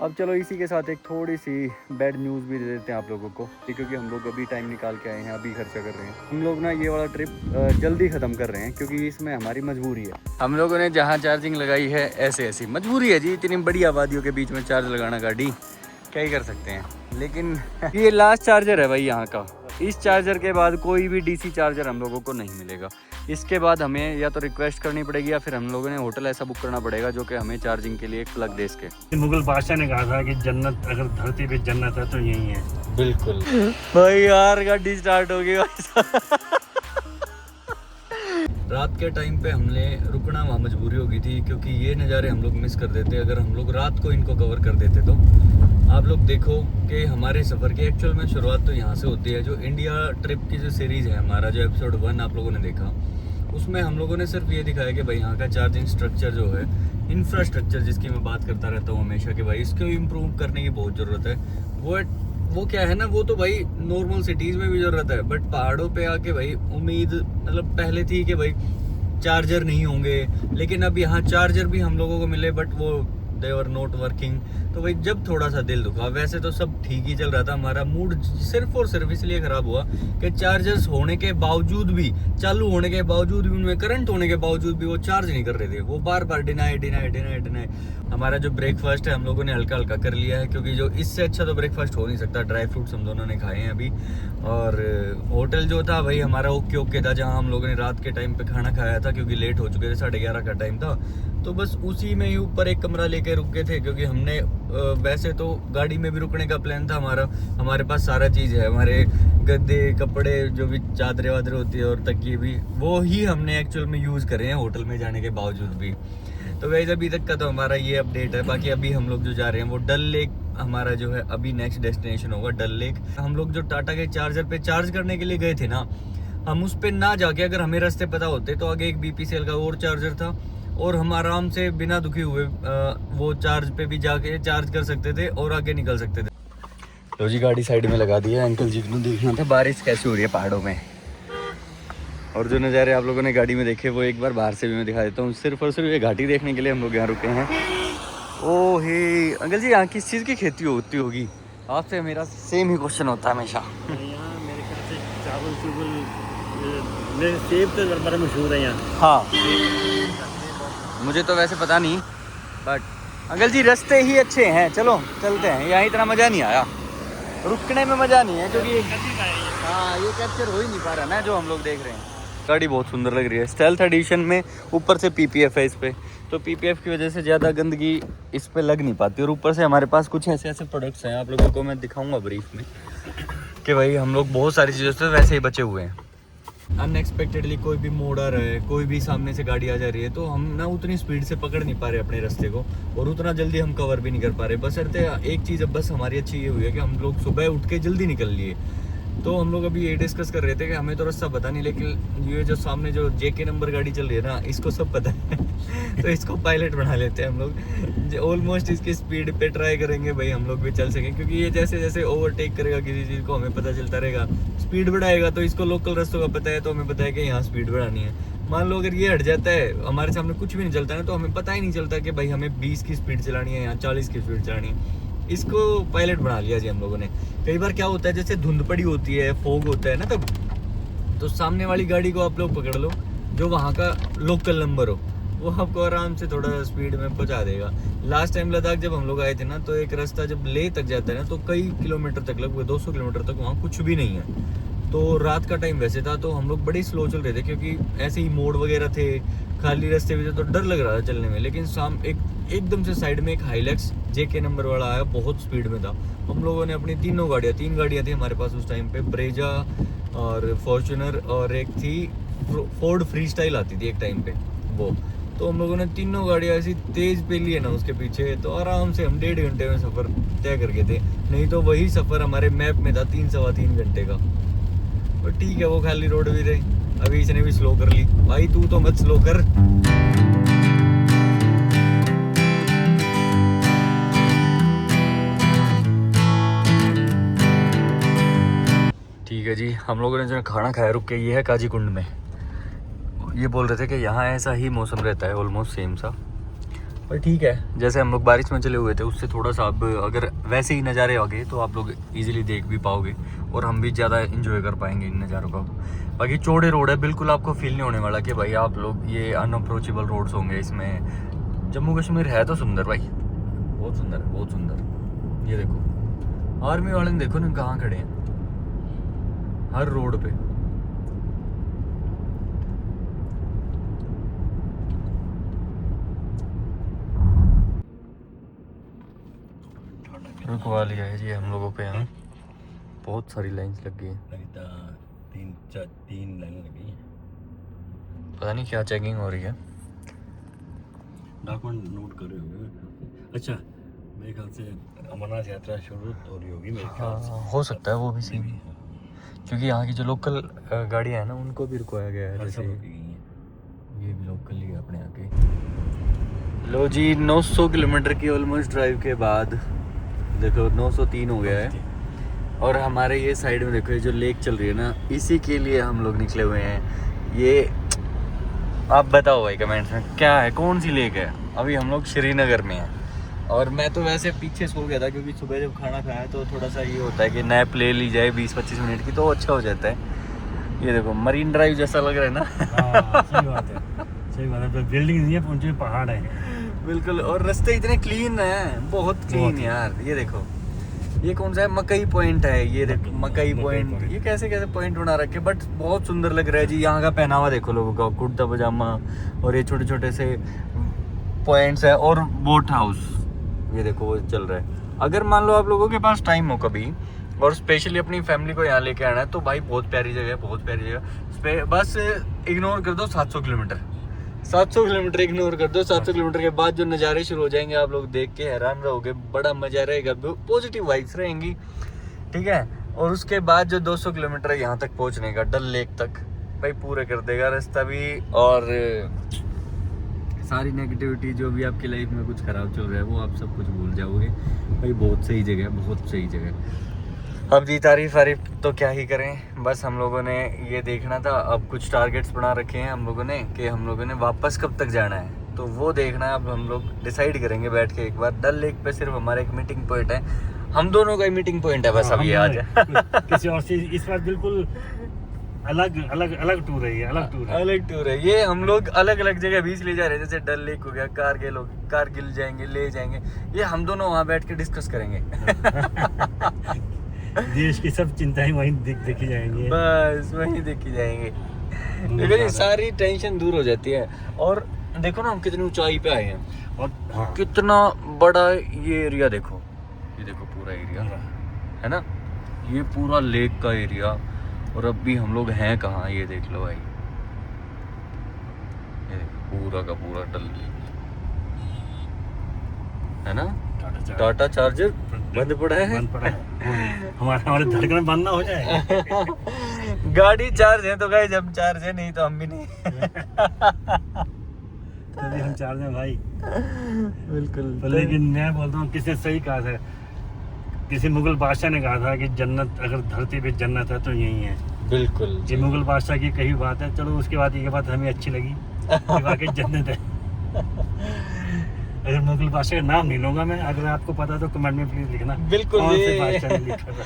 अब चलो इसी के साथ एक थोड़ी सी बैड न्यूज़ भी दे देते हैं आप लोगों को, क्योंकि हम लोग अभी टाइम निकाल के आए हैं, अभी खर्चा कर रहे हैं। हम लोग ना ये वाला ट्रिप जल्दी ख़त्म कर रहे हैं क्योंकि इसमें हमारी मजबूरी है। हम लोगों ने जहाँ चार्जिंग लगाई है ऐसे ऐसी मजबूरी है जी, इतनी बड़ी आबादियों के बीच में चार्ज लगाना गाड़ी, क्या ही कर सकते हैं। लेकिन ये लास्ट चार्जर है भाई यहाँ का। इस चार्जर के बाद कोई भी डीसी चार्जर हम लोगों को नहीं मिलेगा। इसके बाद हमें या तो रिक्वेस्ट करनी पड़ेगी या फिर हम लोगों ने होटल ऐसा बुक करना पड़ेगा जो कि हमें चार्जिंग के लिए एक प्लग दे सके। मुगल बादशाह ने कहा था कि जन्नत अगर धरती पे जन्नत है तो यही है। बिल्कुल भाई यार गाड़ी स्टार्ट हो गई रात के टाइम पे हमने रुकना वहाँ मजबूरी हो गई थी क्योंकि ये नज़ारे हम लोग मिस कर देते। अगर हम लोग रात को इनको कवर कर देते तो आप लोग देखो कि हमारे सफ़र की एक्चुअल में शुरुआत तो यहाँ से होती है। जो इंडिया ट्रिप की जो सीरीज़ है हमारा, जो एपिसोड 1 आप लोगों ने देखा, उसमें हम लोगों ने सिर्फ ये दिखाया कि भाई यहाँ का चार्जिंग स्ट्रक्चर जो है, इंफ्रास्ट्रक्चर जिसकी मैं बात करता रहता हूँ हमेशा कि भाई इसको इम्प्रूव करने की बहुत ज़रूरत है। वो क्या है ना, वो तो भाई नॉर्मल सिटीज़ में भी ज़रूरत है, बट पहाड़ों पे आके भाई उम्मीद मतलब पहले थी कि भाई चार्जर नहीं होंगे, लेकिन अब यहाँ चार्जर भी हम लोगों को मिले बट वो दे वर नॉट वर्किंग। तो भाई जब थोड़ा सा दिल दुखा। वैसे तो सब ठीक ही चल रहा था, हमारा मूड सिर्फ और सिर्फ इसलिए ख़राब हुआ कि चार्जर्स होने के बावजूद भी, चालू होने के बावजूद भी, उनमें करंट होने के बावजूद भी वो चार्ज नहीं कर रहे थे। वो बार बार डिनाई। हमारा जो ब्रेकफास्ट है हम लोगों ने हल्का हल्का कर लिया है क्योंकि जो इससे अच्छा तो ब्रेकफास्ट हो नहीं सकता। ड्राई फ्रूट्स हम दोनों ने खाए हैं अभी। और होटल जो था भाई हमारा ओके था, जहाँ हम लोगों ने रात के टाइम पे खाना खाया था क्योंकि लेट हो चुके थे, 11:30 का टाइम था। तो बस उसी में ही ऊपर एक कमरा लेके रुक गए थे क्योंकि हमने वैसे तो गाड़ी में भी रुकने का प्लान था हमारा। हमारे पास सारा चीज़ है, हमारे गद्दे, कपड़े, जो भी चादरें वादरें होती है और तकिए भी, वो ही हमने एक्चुअल में यूज़ करे हैं होटल में जाने के बावजूद भी। तो वैसे अभी तक का तो हमारा ये अपडेट है। बाकी अभी हम लोग जो जा रहे हैं वो डल लेक हमारा जो है अभी नेक्स्ट डेस्टिनेशन होगा, डल लेक। हम लोग जो टाटा के चार्जर पे चार्ज करने के लिए गए थे ना, हम उस पर ना जाके अगर हमें रास्ते पता होते तो आगे एक BPCL का और चार्जर था और हम आराम से बिना दुखी हुए वो चार्ज पे भी जाके चार्ज कर सकते थे और आगे निकल सकते थे। तो जी गाड़ी साइड में लगा दी है, अंकल जी को देखना था बारिश कैसे हो रही है पहाड़ों में। और जो नज़ारे आप लोगों ने गाड़ी में देखे वो एक बार बाहर से भी मैं दिखा देता हूँ। सिर्फ और सिर्फ ये घाटी देखने के लिए हम लोग यहाँ रुके हैं। ओह हे अंकल जी, यहाँ किस चीज़ की खेती होती होगी? आपसे मेरा सेम ही क्वेश्चन होता है हमेशा। यहाँ मेरे ख्याल से चावल चुवल, सेब तो बड़ा मशहूर है यहाँ। हाँ मुझे तो वैसे पता नहीं, बट अंकल जी रास्ते ही अच्छे हैं, चलो चलते हैं। यहाँ इतना मज़ा नहीं आया, रुकने में मज़ा नहीं है क्योंकि हाँ ये कैप्चर हो ही नहीं पा रहा ना जो हम लोग देख रहे हैं। गाड़ी बहुत सुंदर लग रही है, स्टेल्थ एडिशन में। ऊपर से PPF है इस पर, तो PPF की वजह से ज़्यादा गंदगी इस पे लग नहीं पाती। और ऊपर से हमारे पास कुछ ऐसे प्रोडक्ट्स हैं, आप लोगों को मैं दिखाऊंगा ब्रीफ में कि भाई हम लोग बहुत सारी चीज़ों से वैसे ही बचे हुए हैं। अनएक्सपेक्टेडली कोई भी मोड़ आ रहा है, कोई भी सामने से गाड़ी आ जा रही है, तो हम ना उतनी स्पीड से पकड़ नहीं पा रहे अपने रास्ते को और उतना जल्दी हम कवर भी नहीं कर पा रहे। बस एक चीज़ अब बस हमारी अच्छी ये हुई है कि हम लोग सुबह उठ के जल्दी निकल लिए। तो हम लोग अभी ये डिस्कस कर रहे थे कि हमें तो रास्ता पता नहीं, लेकिन ये जो सामने जो JK नंबर गाड़ी चल रही है ना, इसको सब पता है तो इसको पायलट बना लेते हैं हम लोग। ऑलमोस्ट इसकी स्पीड पे ट्राई करेंगे भाई हम लोग भी चल सकें, क्योंकि ये जैसे जैसे ओवरटेक करेगा किसी चीज़ को हमें पता चलता रहेगा, स्पीड बढ़ाएगा। तो इसको लोकल रास्तों का पता है, तो हमें पता है कि यहाँ स्पीड बढ़ानी है। मान लो अगर ये हट जाता है, हमारे सामने कुछ भी नहीं चलता है, तो हमें पता ही नहीं चलता कि भाई हमें 20 की स्पीड चलानी है या 40 की स्पीड चलानी है। इसको पायलट बना लिया जी हम लोगों ने। कई बार क्या होता है, जैसे धुंध पड़ी होती है, फॉग होता है ना, तब तो सामने वाली गाड़ी को आप लोग पकड़ लो जो वहाँ का लोकल नंबर हो, वो आपको आराम से थोड़ा स्पीड में पहुँचा देगा। लास्ट टाइम लद्दाख जब हम लोग आए थे ना, तो एक रास्ता जब लेह तक जाता है ना, तो कई किलोमीटर तक, लगभग 200 किलोमीटर तक वहाँ कुछ भी नहीं है। तो रात का टाइम वैसे था, तो हम लोग बड़ी स्लो चल रहे थे क्योंकि ऐसे ही मोड़ वगैरह थे, खाली रास्ते भी थे, तो डर लग रहा था चलने में। लेकिन एकदम से साइड में एक हाईलैक्स JK नंबर वाला आया, बहुत स्पीड में था। हम लोगों ने अपनी तीन गाड़ियाँ थी हमारे पास उस टाइम पे, ब्रेजा और फॉर्च्यूनर और एक थी फोर्ड फ्री स्टाइल आती थी एक टाइम पे वो। तो हम लोगों ने तीनों गाड़ियाँ ऐसी तेज़ पे लिए ना उसके पीछे, तो आराम से हम 1.5 घंटे में सफ़र तय करके थे। नहीं तो वही सफ़र हमारे मैप में था 3-3.25 घंटे का। और ठीक है, वो खाली रोड भी रही, अभी इसने भी स्लो कर ली। भाई तू तो मत स्लो कर। ठीक है जी, हम लोगों ने जो खाना खाया रुक के, ये है काजी कुंड में। ये बोल रहे थे कि यहाँ ऐसा ही मौसम रहता है, ऑलमोस्ट सेम सा। पर ठीक है, जैसे हम लोग बारिश में चले हुए थे उससे थोड़ा सा अब अगर वैसे ही नज़ारे आ गए तो आप लोग इजीली देख भी पाओगे और हम भी ज़्यादा इंजॉय कर पाएंगे इन नज़ारों का। बाकी चौड़े रोड है, बिल्कुल आपको फील नहीं होने वाला कि भाई आप लोग ये अनअप्रोचेबल रोड्स होंगे इसमें। जम्मू कश्मीर है तो सुंदर भाई, बहुत सुंदर है, बहुत सुंदर। ये देखो आर्मी वाले ने देखो ना कहाँ खड़े हैं, हर रोड पे। रुकवा लिया है जी हम लोगों पे यहाँ, बहुत सारी लाइंस लग गई हैं। तीन लाइनें लगी हैं, पता नहीं क्या चेकिंग हो रही है। डॉक्यूमेंट नोट कर रहे होंगे। अच्छा, मेरे ख्याल से अमरनाथ यात्रा शुरू हो रही होगी मेरे ख्याल से। हो सकता है वो भी सीन, क्योंकि यहाँ की जो लोकल गाड़ियाँ हैं ना उनको भी रुकवाया गया है। जैसे ये भी लोकल ही है अपने यहाँ के। लो जी 900 किलोमीटर की ऑलमोस्ट ड्राइव के बाद देखो 903 हो गया है। और हमारे ये साइड में देखो ये जो लेक चल रही है ना, इसी के लिए हम लोग निकले हुए हैं। ये आप बताओ भाई कमेंट्स में क्या है, कौन सी लेक है। अभी हम लोग श्रीनगर में हैं और मैं तो वैसे पीछे सो गया था क्योंकि सुबह जब खाना खाया तो थोड़ा सा ये होता है कि नैप ले ली जाए 20-25 मिनट की तो अच्छा हो जाता है। ये देखो मरीन ड्राइव जैसा लग रहा है ना। सही बात है, सही बात है। बिल्डिंग नहीं है, पहुंचे पहाड़ है बिल्कुल, और रास्ते इतने क्लीन हैं, बहुत क्लीन यार। ये देखो ये कौन सा है, मकई पॉइंट है। ये देखो मकई पॉइंट, ये कैसे कैसे पॉइंट बना रखे, बट बहुत सुंदर लग रहा है जी। यहाँ का पहनावा देखो लोगों का, कुर्ता पजामा और ये छोटे छोटे से पॉइंट्स है और बोट हाउस ये देखो वो चल रहा है। अगर मान लो आप लोगों के पास टाइम हो कभी और स्पेशली अपनी फैमिली को यहाँ लेके आना है तो भाई बहुत प्यारी जगह है, बहुत प्यारी जगह। बस इग्नोर कर दो 700 किलोमीटर, 700 किलोमीटर इग्नोर कर दो। 700 किलोमीटर के बाद जो नज़ारे शुरू हो जाएंगे आप लोग देख के हैरान रहोगे, बड़ा मजा रहेगा, पॉजिटिव वाइब्स रहेंगी, ठीक है। और उसके बाद जो 200 किलोमीटर यहाँ तक पहुँचने का, डल लेक तक, भाई पूरे कर देगा रास्ता भी। और सारी नेगेटिविटी जो भी आपकी लाइफ में कुछ ख़राब चल रहा है वो आप सब कुछ भूल जाओगे। भाई बहुत सही जगह है, बहुत सही जगह। अब जी तारीफ तो क्या ही करें, बस हम लोगों ने ये देखना था। अब कुछ टारगेट्स बना रखे हैं हम लोगों ने कि हम लोगों ने वापस कब तक जाना है, तो वो देखना है। अब हम लोग डिसाइड करेंगे बैठ के एक बार। डल लेक पे सिर्फ हमारा एक मीटिंग पॉइंट है, हम दोनों का ही मीटिंग पॉइंट है बस। अब ये आज किसी और से इस बार बिल्कुल अलग टूर है, ये अलग टूर है। ये हम लोग अलग अलग जगह बीच ले जा रहे हैं, जैसे डल लेक हो गया, कारगिल जाएंगे, ले जाएंगे। ये हम दोनों वहाँ बैठ के डिस्कस करेंगे। देश की सब चिंताएं वहीं देखी जाएंगी, बस वहीं देखी जाएंगे। देखो ये सारी टेंशन दूर हो जाती है। और देखो ना हम कितनी ऊंचाई पे आए हैं और कितना बड़ा ये एरिया देखो। ये देखो पूरा एरिया है ना, ये पूरा लेक का एरिया। और अब भी हम लोग हैं कहाँ, ये देख लो भाई, ये पूरा का पूरा डल लेक है ना। टाटा चार्जर बंद पड़ा है, हमारे धड़कन बंद ना हो जाए। गाड़ी चार्ज है तो गाइस हम चार्ज है, नहीं तो हम भी नहीं। तभी हम चार्ज हैं भाई, बिल्कुल। लेकिन मैं बोलता हूँ किसने सही कहा था, किसी मुगल बादशाह ने कहा था कि जन्नत अगर धरती पे जन्नत है तो यही है। बिल्कुल, ये मुगल बादशाह की कही बात है। चलो उसके बाद ये बात हमें अच्छी लगी कि वाकई जन्नत है। अगर मुगल बादशाह का नाम नहीं लूंगा मैं, अगर आपको पता तो कमेंट में प्लीज लिखना। बिल्कुल, कौन से बादशाह ने लिखा था।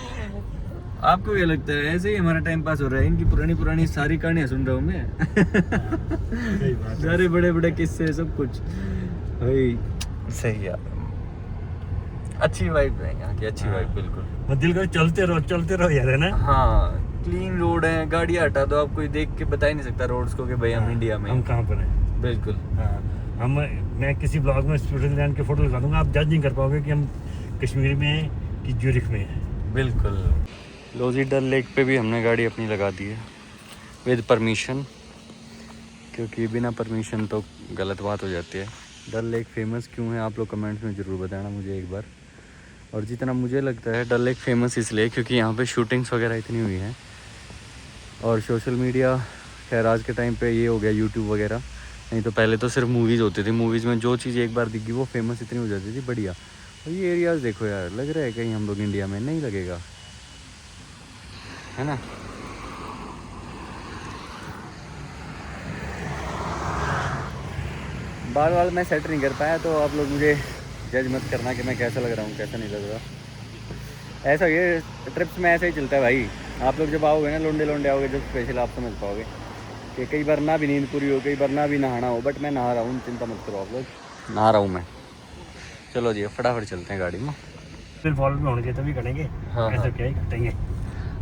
आपको क्या लगता है? ऐसे ही हमारा टाइम पास हो रहा है, इनकी पुरानी सारी कहानियां सुन रहा हूँ मैं। सही बात है। सारे बड़े किस्से सब कुछ भाई सही है। अच्छी वाइब है यहाँ की, अच्छी वाइब बिल्कुल। दिल कर चलते रहो यार, है ना। हाँ क्लीन रोड है, गाड़ियाँ हटा दो, आप कोई देख के बता ही नहीं सकता रोड्स को कि भाई हम इंडिया में, हम कहाँ पर हैं। बिल्कुल। हाँ, मैं किसी ब्लॉग में स्विट्जरलैंड के फोटो लगा दूंगा, आप जज नहीं कर पाओगे कि हम कश्मीर में हैं कि ज्यूरिख में हैं। बिल्कुल। लोजी डल लेक पे भी हमने गाड़ी अपनी लगा दी है विद परमिशन, क्योंकि बिना परमिशन तो गलत बात हो जाती है। डल लेक फेमस क्यों है आप लोग कमेंट्स में ज़रूर बताना मुझे एक बार। और जितना मुझे लगता है डल लेक फेमस इसलिए क्योंकि यहाँ पे शूटिंग्स वगैरह इतनी हुई हैं और सोशल मीडिया, खैर आज के टाइम पे ये हो गया यूट्यूब वगैरह, नहीं तो पहले तो सिर्फ मूवीज़ होती थी। मूवीज़ में जो चीज़ एक बार दिखी वो फेमस इतनी हो जाती थी, बढ़िया। और ये एरियाज़ देखो यार, लग रहा है कहीं हम लोग इंडिया में, नहीं लगेगा, है ना। बाल वाल मैं सेट नहीं कर पाया, तो आप लोग मुझे जज मत करना कि मैं कैसा लग रहा हूँ कैसा नहीं लग रहा। ऐसा ये ट्रिप्स में ऐसा ही चलता है भाई। आप लोग जब आओगे ना, लोंडे लोंडे आओगे जब, स्पेशल आप समझ पाओगे कि कई बार ना भी नींद पूरी हो, कई बार ना भी नहाना हो, बट मैं नहा रहा हूँ, चिंता मत करो आप लोग, नहा रहा हूँ मैं। चलो जी फटाफट चलते हैं गाड़ी में। फिर फॉलो में होने चाहिए तभी कटेंगे। हाँ, ऐसा हाँ। क्या ही कटेंगे।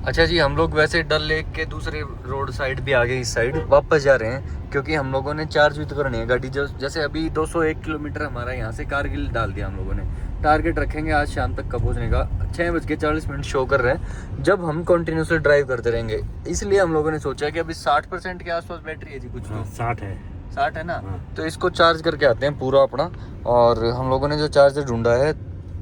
अच्छा जी, हम लोग वैसे डल लेक के दूसरे रोड साइड भी आगे, इस साइड वापस जा रहे हैं, क्योंकि हम लोगों ने चार्ज भी तो करनी है गाड़ी। जो जैसे अभी 201 किलोमीटर हमारा यहाँ से कारगिल डाल दिया हम लोगों ने। टारगेट रखेंगे आज शाम तक का पहुँचने का। 6:40 शो कर रहे हैं, जब हम कंटिन्यूसली ड्राइव करते रहेंगे। इसलिए हम लोगों ने सोचा कि अभी 60% के आसपास बैटरी है जी, कुछ हाँ, 60 है। 60 है ना। हाँ। तो इसको चार्ज करके आते हैं पूरा अपना। और हम लोगों ने जो चार्जर ढूंढा है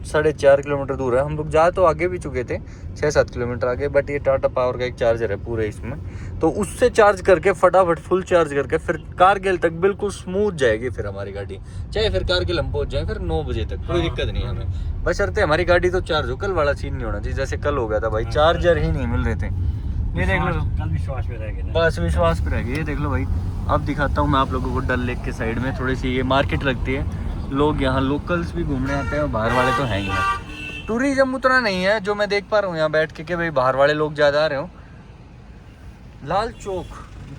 4.5 किलोमीटर दूर है। हम लोग जा तो आगे भी चुके थे, 6-7 किलोमीटर आगे, बट ये टाटा पावर का एक चार्जर है पूरे इसमें, तो उससे चार्ज करके फटाफट फुल चार्ज करके फिर कारगिल तक बिल्कुल स्मूथ जाएगी फिर हमारी गाड़ी। चाहे फिर कारगिल हम पहुंच जाए फिर 9 बजे तक, कोई दिक्कत नहीं है हमें, बशर्ते हमारी गाड़ी तो चार्ज हो। कल वाला सीन नहीं होना चाहिए जैसे कल हो गया था भाई, चार्जर ही नहीं मिल रहे थे। ये देख लो, कल विश्वास में रह गए। बस विश्वास पे रह गया। ये देख लो भाई, अब दिखाता हूँ मैं आप लोगों को डल लेक के साइड में थोड़ी सी ये मार्केट लगती है। लोग यहाँ लोकल्स भी घूमने आते हैं और बाहर वाले तो हैं ही हैं। टूरिज्म उतना नहीं है जो मैं देख पा रहा हूँ यहाँ बैठ के कि भाई बाहर वाले लोग ज़्यादा आ रहे हो। लाल चौक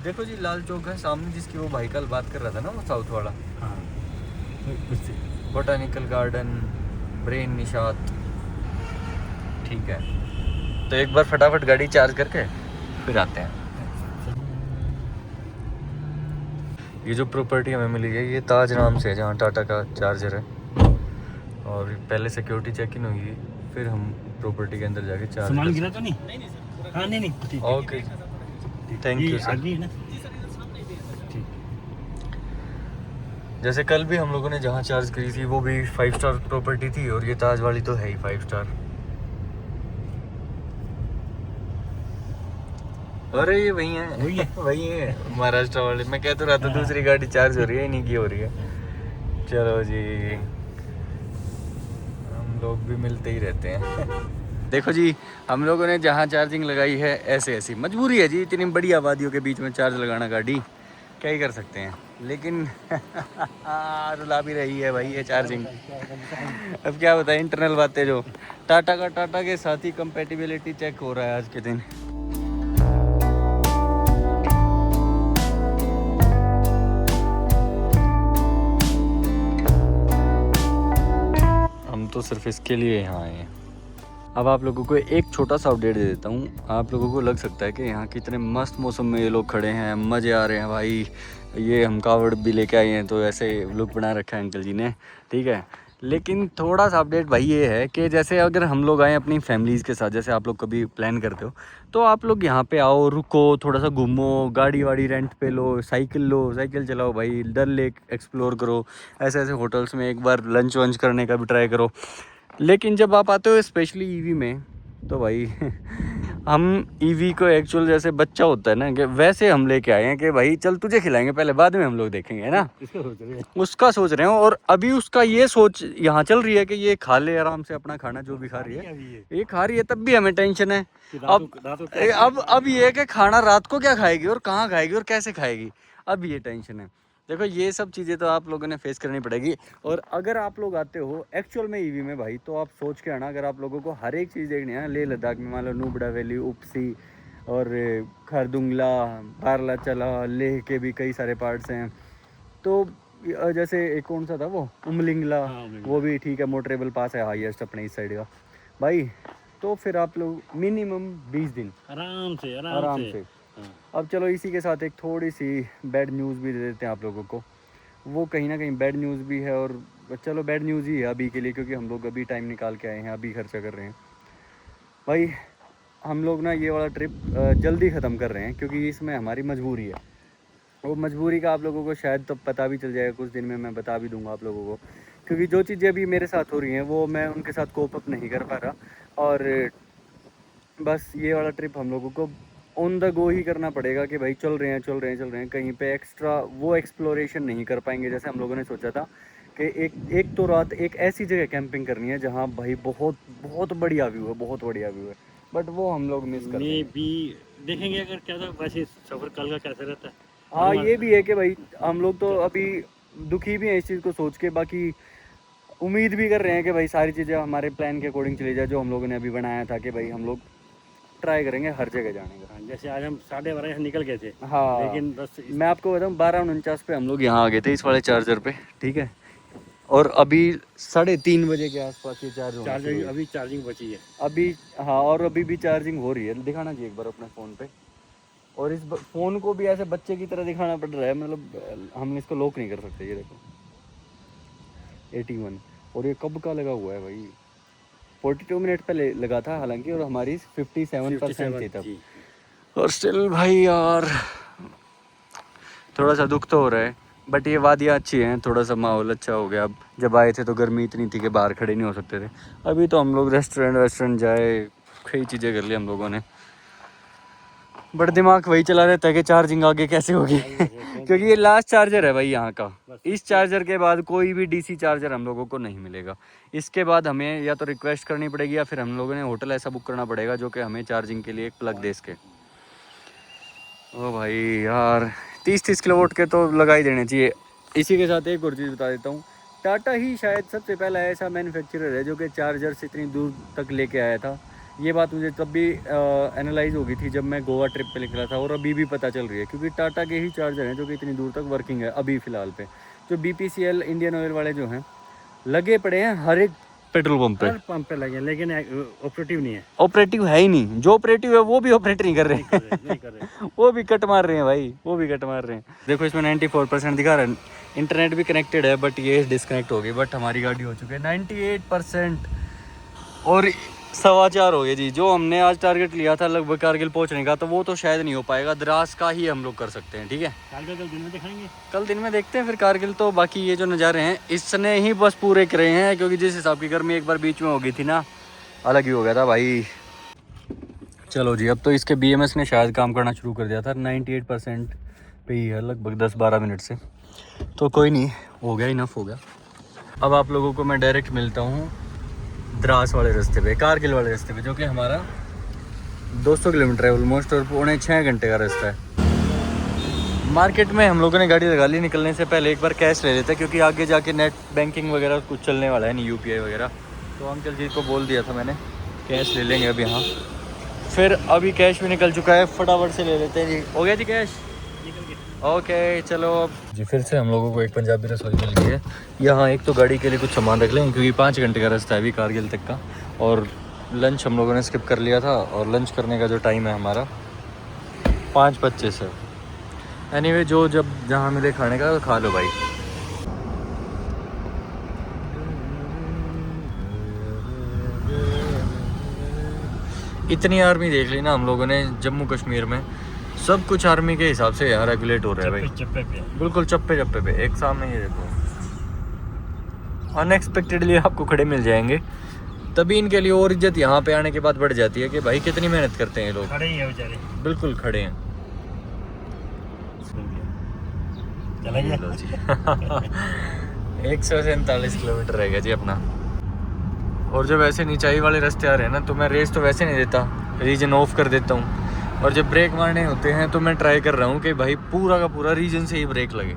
देखो जी, लाल चौक है सामने, जिसकी वो भाई कल बात कर रहा था ना, वो साउथ वाला। हाँ, बोटानिकल गार्डन, ब्रेन निशात, ठीक है। तो एक बार फटाफट गाड़ी चार्ज करके फिर आते हैं। ये जो प्रॉपर्टी हमें मिली है ये ताज नाम से है, जहाँ टाटा का चार्जर है। और पहले सिक्योरिटी चेक इन होगी, फिर हम प्रॉपर्टी के अंदर जाके चार्ज सामान कर गिरा तो नहीं? हाँ, नहीं ठीक है। Okay, thank you sir. आगे है ना? ठीक। जैसे कल भी हम लोगों ने जहाँ चार्ज करी थी वो भी 5 स्टार प्रॉपर्टी थी, और ये ताज वाली तो है ही 5 स्टार। अरे ये वही है, वही है महाराष्ट्र वाले। मैं कह तो रहा था दूसरी गाड़ी चार्ज हो रही है, इन्हीं की हो रही है। चलो जी, हम लोग भी मिलते ही रहते हैं। देखो जी, हम लोगों ने जहाँ चार्जिंग लगाई है ऐसे ऐसी मजबूरी है जी, इतनी बड़ी आबादियों के बीच में चार्ज लगाना गाड़ी, क्या ही कर सकते हैं। लेकिन रुला भी रही है भाई ये चार्जिंग। अब क्या बताएं, इंटरनल बातें जो टाटा के साथ ही कंपेटिबिलिटी चेक हो रहा है आज के दिन। हम तो सिर्फ इसके लिए यहाँ आए हैं। अब आप लोगों को एक छोटा सा अपडेट दे देता हूँ। आप लोगों को लग सकता है कि यहाँ कितने मस्त मौसम में ये लोग खड़े हैं, मज़े आ रहे हैं भाई, ये हम कावड़ भी लेके आए हैं, तो ऐसे लुक बना रखा है अंकल जी ने, ठीक है। लेकिन थोड़ा सा अपडेट भाई ये है कि जैसे अगर हम लोग आए अपनी फैमिलीज़ के साथ, जैसे आप लोग कभी प्लान करते हो, तो आप लोग यहाँ पे आओ, रुको, थोड़ा सा घूमो, गाड़ी वाड़ी रेंट पे लो, साइकिल चलाओ भाई, डल लेक एक्सप्लोर करो, ऐसे ऐसे होटल्स में एक बार लंच वंच करने का भी ट्राई करो। लेकिन जब आप आते हो स्पेशली ईवी में, तो भाई हम ईवी को एक्चुअल जैसे बच्चा होता है ना, कि वैसे हम लेके आए हैं कि भाई चल तुझे खिलाएंगे, पहले बाद में हम लोग देखेंगे, है ना। उसका सोच रहे हो, और अभी उसका ये सोच यहाँ चल रही है कि ये खा ले आराम से अपना खाना जो भी खा रही है, ये खा रही है, तब भी हमें टेंशन है। अब ये है कि खाना रात को क्या खाएगी और कहाँ खाएगी और कैसे खाएगी, अब ये टेंशन है। देखो ये सब चीज़ें तो आप लोगों ने फेस करनी पड़ेगी। और अगर आप लोग आते हो एक्चुअल में ईवी में भाई, तो आप सोच के आना, अगर आप लोगों को हर एक चीज़ देखनी है, लेह लद्दाख में मान लो नुब्रा वैली, उपसी और खरदुंगला, बारलाचला, लेह के भी कई सारे पार्ट्स हैं। तो जैसे एक कौन सा था वो उमलिंगला, वो भी ठीक है, मोटरेबल पास है हाईएस्ट अपने इस साइड का भाई। तो फिर आप लोग मिनिमम 20 दिन आराम से। अब चलो इसी के साथ एक थोड़ी सी बैड न्यूज़ भी दे देते हैं आप लोगों को। वो कहीं ना कहीं बैड न्यूज़ भी है, और चलो बैड न्यूज़ ही है अभी के लिए, क्योंकि हम लोग अभी टाइम निकाल के आए हैं, अभी खर्चा कर रहे हैं भाई। हम लोग ना ये वाला ट्रिप जल्दी ख़त्म कर रहे हैं, क्योंकि इसमें हमारी मजबूरी है। वो मजबूरी का आप लोगों को शायद तो पता भी चल जाएगा, कुछ दिन में मैं बता भी दूंगा आप लोगों को, क्योंकि जो चीज़ें अभी मेरे साथ हो रही हैं वो मैं उनके साथ कोप अप नहीं कर पा रहा। और बस ये वाला ट्रिप हम लोगों को ऑन द गो ही करना पड़ेगा कि भाई चल रहे हैं, कहीं पे एक्स्ट्रा वो एक्सप्लोरेशन नहीं कर पाएंगे जैसे हम लोगों ने सोचा था कि एक तो रात एक ऐसी जगह कैंपिंग करनी है जहाँ भाई बहुत बढ़िया व्यू है, बट वो हम लोग मिस कर रहे हैं। देखेंगे अगर क्या था, वैसे सफर कल का कैसा रहता है। हाँ ये भी है कि भाई हम लोग तो अभी दुखी भी हैं इस चीज़ को सोच के, बाकी उम्मीद भी कर रहे हैं कि भाई सारी चीज़ें हमारे प्लान के अकॉर्डिंग चली जाए, जो हम लोगों ने अभी बनाया था कि भाई हम लोग ट्राई करेंगे हर जगह जाने का। जैसे आज हम 12:30 से निकल गए थे, हाँ, लेकिन बस मैं आपको बताऊँ 12:49 पे हम लोग यहाँ आ गए थे इस वाले चार्जर पे, ठीक है, और अभी 3:30 बजे के आसपास ये चार्जिंग अभी चार्जिंग बची है अभी। हाँ, और अभी भी चार्जिंग हो रही है, दिखाना चाहिए एक बार अपने फ़ोन पे। और इस फ़ोन को भी ऐसे बच्चे की तरह दिखाना पड़ रहा है, मतलब हम इसको लॉक नहीं कर सकते। ये देखो 81, और ये कब का लगा हुआ है भाई, 42 मिनट पहले लगा था हालांकि, और हमारी 57% थी तब। और स्टिल भाई यार थोड़ा सा दुख तो हो रहा है, बट ये वादियाँ अच्छी हैं, थोड़ा सा माहौल अच्छा हो गया। अब जब आए थे तो गर्मी इतनी थी कि बाहर खड़े नहीं हो सकते थे। अभी तो हम लोग रेस्टोरेंट जाए, कई चीज़ें कर ली हम लोगों ने, बट दिमाग वही चला रहता है कि चार्जिंग आगे कैसे होगी क्योंकि ये लास्ट चार्जर है भाई यहाँ का। इस चार्जर के बाद कोई भी डीसी चार्जर हम लोगों को नहीं मिलेगा। इसके बाद हमें या तो रिक्वेस्ट करनी पड़ेगी या फिर हम लोगों ने होटल ऐसा बुक करना पड़ेगा जो कि हमें चार्जिंग के लिए एक प्लग दे सके। ओ भाई यार 30 किलोवाट के तो लगा ही देने चाहिए। इसी के साथ एक और चीज़ बता देता हूँ, टाटा ही शायद सबसे पहला ऐसा मैन्युफैक्चरर है जो कि चार्जर से इतनी दूर तक लेके आया था। ये बात मुझे तब भी एनालाइज हो गई थी जब मैं गोवा ट्रिप पे निकला था, और अभी भी पता चल रही है क्योंकि टाटा के ही चार्जर हैं जो कि इतनी दूर तक वर्किंग है अभी फ़िलहाल पे। जो BPCL इंडियन ऑयल वाले जो हैं लगे पड़े हैं हर एक पेट्रोल पंप पे लगे, लेकिन ऑपरेटिव नहीं है। ऑपरेटिव है ही नहीं, जो ऑपरेटिव है वो भी ऑपरेट नहीं कर रहे हैं वो भी कट मार रहे हैं भाई, वो भी कट मार रहे हैं। देखो इसमें 94% दिखा रहा है, इंटरनेट भी कनेक्टेड है, बट ये डिस्कनेक्ट हो गई। बट हमारी गाड़ी हो चुकी है 98%, और 4:15 हो गए जी। जो हमने आज टारगेट लिया था लगभग कारगिल पहुंचने का, तो वो तो शायद नहीं हो पाएगा, द्रास का ही हम लोग कर सकते हैं, ठीक है। कारगिल कल दिन में दिखाएंगे, कल दिन में देखते हैं फिर कारगिल। तो बाकी ये जो नज़ारे हैं इसने ही बस पूरे करे हैं, क्योंकि जिस हिसाब की गर्मी एक बार बीच में हो गई थी ना, अलग ही हो गया था भाई। चलो जी, अब तो इसके BMS ने शायद काम करना शुरू कर दिया था, 98% पे ही है लगभग 10-12 मिनट से, तो कोई नहीं, हो गया, इनफ हो गया। अब आप लोगों को मैं डायरेक्ट मिलता हूँ द्रास वाले रास्ते पे, कारगिल वाले रास्ते पे, जो कि हमारा 200 किलोमीटर है ऑलमोस्ट, और 6.25 घंटे का रास्ता है। मार्केट में हम लोगों ने गाड़ी लगा ली, निकलने से पहले एक बार कैश ले लेते हैं, क्योंकि आगे जाके नेट बैंकिंग वगैरह कुछ चलने वाला है नहीं, UPI वगैरह। तो अंकल जी को बोल दिया था मैंने, कैश ले लेंगे अभी। हाँ, फिर अभी कैश भी निकल चुका है, फटाफट से ले लेते हैं जी। हो गया जी कैश, ओके चलो। जी फिर से हम लोगों को एक पंजाबी रसोई मिल गई है यहाँ। एक तो गाड़ी के लिए कुछ सामान रख लें, क्योंकि 5 घंटे का रास्ता है अभी कारगिल तक का, और लंच हम लोगों ने स्किप कर लिया था, और लंच करने का जो टाइम है हमारा 5:25 है। एनीवे जो जब जहाँ मिले खाने का खा लो भाई। इतनी आर्मी देख ली ना हम लोगों ने जम्मू कश्मीर में, सब कुछ आर्मी के हिसाब से यहाँ रेगुलेट हो रहा है भाई, चप्पे पे, बिल्कुल चप्पे पे। एक सामने ये देखो, अनएक्सपेक्टेडली आपको खड़े मिल जाएंगे, तभी इनके लिए और इज्जत यहाँ पे आने के बाद बढ़ जाती है कि भाई कितनी मेहनत करते हैं ये लोग। खड़े ही हैं बेचारे, बिल्कुल खड़े हैं। चलेंगे 147 किलोमीटर रह गया जी अपना। और जब ऐसे नीचाई वाले रास्ते आ रहे हैं ना, तो मैं रेस तो वैसे नहीं देता, रीजन ऑफ कर देता हूँ, और जब ब्रेक मारने होते हैं तो मैं ट्राई कर रहा हूँ कि भाई पूरा का पूरा रीजन से ही ब्रेक लगे।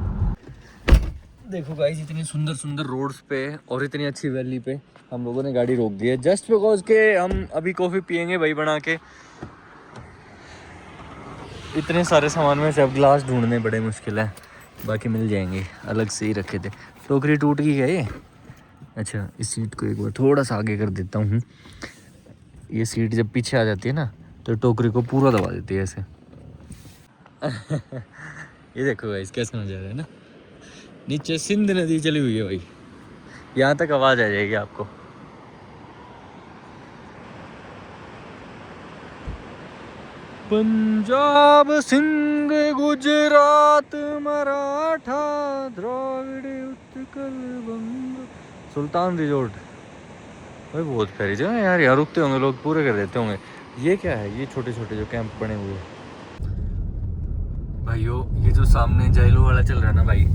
देखो गाइस, इतनी सुंदर सुंदर रोड्स पे और इतनी अच्छी वैली पे हम लोगों ने गाड़ी रोक दी है, जस्ट बिकॉज के हम अभी कॉफ़ी पियेंगे भाई बना के। इतने सारे सामान में से अब ग्लास ढूंढने बड़े मुश्किल है, बाकी मिल जाएंगे, अलग से ही रखे थे। टोकरी टूट गई है ये। अच्छा, इस सीट को एक बार थोड़ा सा आगे कर देता हूँ। ये सीट जब पीछे आ जाती है ना, तो टोकरी को पूरा दबा देती है ऐसे। ये देखो गाइस कैसा नज़ारा है ना, नीचे सिंध नदी चली हुई है भाई, यहाँ तक आवाज़ आ जाएगी आपको। पंजाब, सिंध, गुजरात, मराठा, द्राविड़, उत्कल, बंग, सुल्तान रिजोर्ट। भाई बहुत प्यारी जगह है यार, यहाँ रुकते होंगे लोग, पूरे कर देते होंगे। ये क्या है, ये छोटे छोटे जो कैंप बने हुए हैं भाइयों, ये जो सामने जाइलो वाला चल रहा है ना भाई,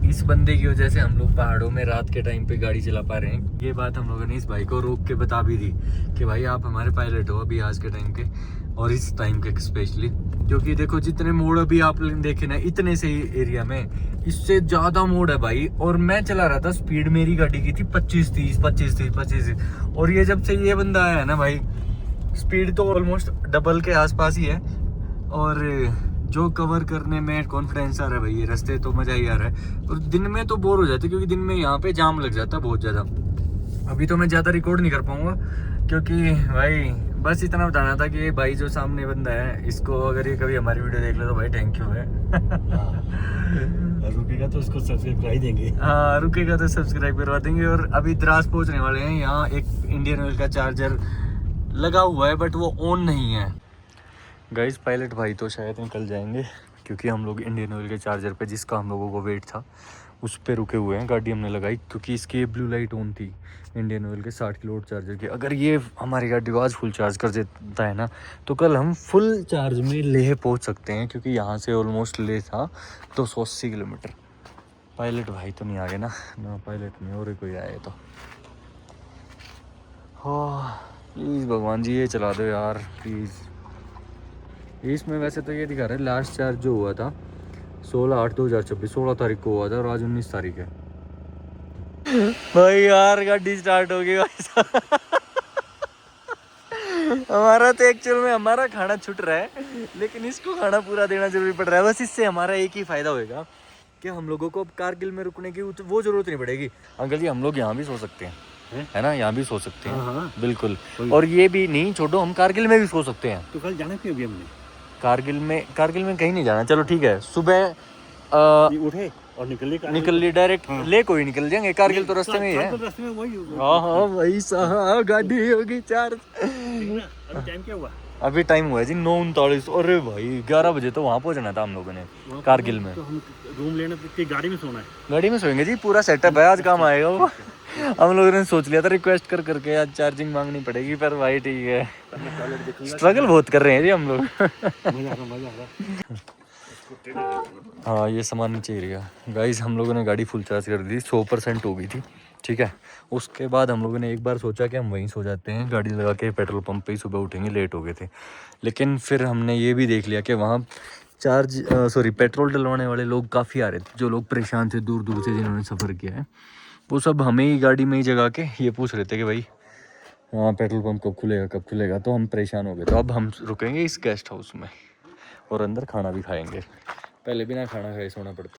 इस बंदे की वजह से हम लोग पहाड़ों में रात के टाइम पे गाड़ी चला पा रहे हैं। ये बात हम लोगों ने इस भाई को रोक के बता भी दी कि भाई आप हमारे पायलट हो अभी आज के टाइम के, और इस टाइम के स्पेशली। क्योंकि देखो जितने मोड़ अभी आप देखे ना इतने से ही एरिया में इससे ज्यादा मोड़ है भाई। और मैं चला रहा था, स्पीड मेरी गाड़ी की थी 25-30 और ये जब से ये बंदा आया है ना भाई, स्पीड तो ऑलमोस्ट डबल के आसपास ही है। और जो कवर करने में कॉन्फिडेंस आ रहा है भाई, ये रास्ते तो मजा ही आ रहा है। और दिन में तो बोर हो जाते क्योंकि दिन में यहाँ पे जाम लग जाता बहुत ज्यादा। अभी तो मैं ज्यादा रिकॉर्ड नहीं कर पाऊंगा क्योंकि भाई बस इतना बताना था कि भाई जो सामने बंदा है, इसको अगर ये कभी हमारी वीडियो देख ले तो भाई थैंक यू है। रुकेगा तो उसको सब्सक्राइब करा ही देंगे। हाँ, रुकेगा तो सब्सक्राइब करवा देंगे। और अभी द्रास पहुंचने वाले हैं। यहाँ एक इंडियन ऑयल का चार्जर लगा हुआ है बट वो ऑन नहीं है। गाइस पायलट भाई तो शायद निकल जाएंगे क्योंकि हम लोग इंडियन ऑयल के चार्जर पे, जिसका हम लोगों को वेट था, उस पे रुके हुए हैं। गाड़ी हमने लगाई क्योंकि इसकी ब्लू लाइट ऑन थी इंडियन ऑयल के 60 किलोवाट चार्जर की। अगर ये हमारी गाड़ी को आज फुल चार्ज कर देता है ना तो कल हम फुल चार्ज में लेह पहुंच सकते हैं, क्योंकि यहाँ से ऑलमोस्ट लेह था 280 किलोमीटर। पायलट भाई तो नहीं आ गए ना पायलट नहीं, और कोई आए तो प्लीज़ भगवान जी ये चला दो यार प्लीज़। इसमें वैसे तो ये दिखा रहा है लास्ट चार्ज जो हुआ था 16/8/2026, 16 तारीख को हुआ था और आज 19 तारीख है। भाई यार गाड़ी स्टार्ट हो गई भाई। हमारा तो एक्चुअल में हमारा खाना छूट रहा है, लेकिन इसको खाना पूरा देना जरूरी पड़ रहा है। बस इससे हमारा एक ही फायदा होएगा कि हम लोगों को अब कारगिल में रुकने की वो जरूरत नहीं पड़ेगी। अंकल जी हम लोग यहाँ भी सो सकते हैं, है ना, यहाँ भी सो सकते हैं। हाँ। बिल्कुल। और ये भी नहीं छोड़ो, हम कारगिल में भी सो सकते हैं। तो कल जाना क्यों अभी हमने? कारगिल में कहीं नहीं जाना। चलो ठीक है, सुबह उठे और निकल ली डायरेक्ट। हाँ। ले कोई निकल जाएंगे, कारगिल तो रास्ते में ही है। रास्ते में वही हाँ भाई साहब गाड़ी होगी चार्ज। अभी टाइम क्या हुआ? अभी टाइम हुआ है जी 9:39। अरे भाई 11 बजे तो वहाँ पहुँचना था हम लोगों ने कारगिल में। तो हम रूम लेना तो गाड़ी में सोना है? गाड़ी में सोएंगे जी, पूरा सेटअप है, आज काम आएगा वो। हम लोगों ने सोच लिया था रिक्वेस्ट कर करके आज चार्जिंग मांगनी पड़ेगी, पर भाई ठीक है, स्ट्रगल बहुत कर रहे हैं जी हम लोग। मजा आ रहा। हाँ ये सामान नीचे ही रहेगा। गाइस हम लोगों ने गाड़ी फुल चार्ज कर दी, 100% हो गई थी, ठीक है। उसके बाद हम लोगों ने एक बार सोचा कि हम वहीं सो जाते हैं, गाड़ी लगा के पेट्रोल पंप पे ही सुबह उठेंगे, लेट हो गए थे। लेकिन फिर हमने ये भी देख लिया कि वहाँ पेट्रोल डलवाने वाले लोग काफ़ी आ रहे थे। जो लोग परेशान थे दूर दूर से, जिन्होंने सफ़र किया है, वो सब हमें ही गाड़ी में ही जगा के ये पूछ रहे थे कि भाई वहाँ पेट्रोल पंप कब खुलेगा। तो हम परेशान हो गए। तो अब हम रुकेंगे इस गेस्ट हाउस में और अंदर खाना भी खाएंगे। पहले बिना खाना खाए सोना पड़ता।